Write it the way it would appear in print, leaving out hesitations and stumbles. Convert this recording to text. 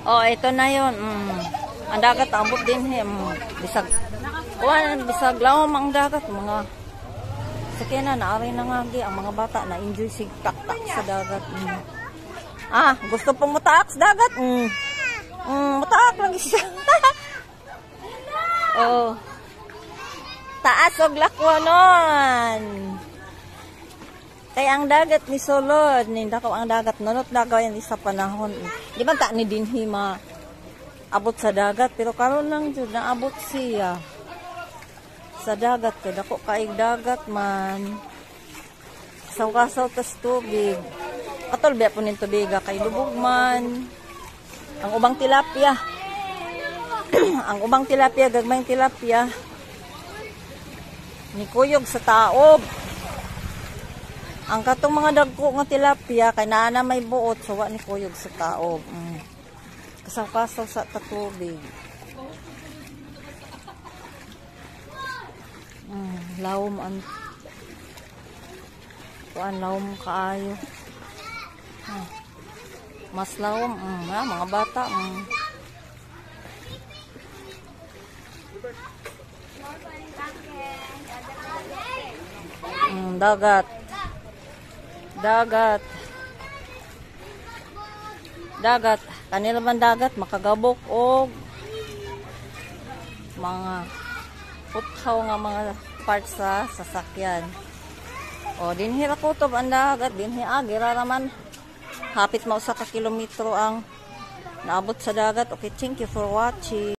Oh, ito na yun. Ang dagat, ambot din. Bisag. Bisag lang ang dagat. Mga sakyanan, naari na nga. Ang mga bata na-enjoy si tak-tak sa dagat. Gusto pong mutaak sa dagat. Mutaak lagi siya. Oh. Taas og lakwanon. Kaya ang dagat ni sulod, nindakaw ang dagat, nunot dagaw yan isa panahon. Di ba ta ni dinhi abot sa dagat, pero karon lang jud naabot siya sa dagat, kay dako kaig dagat man. Saw-kasaw tas tubig. Katol biya po nin tubig kay lubog man. Ang ubang tilapia. Ang ubang tilapia, gagmayng tilapia. Ni kuyog sa taob. Ang katong mga dagko nga tilapia kay naa na may buot, so wa ni kuyog sa taob. Kasaw-kasaw sa tatubig. Lawom ang lawom kaayo. Mas lawom, mga bata. Dagat. Kanila man dagat makagabok og mga puthaw nga mga parts sa sasakyan. O dinhi ra kutob ang dagat, dinhi gira raman. Hapit mao sa ka kilometro ang naabot sa dagat. Okay, thank you for watching.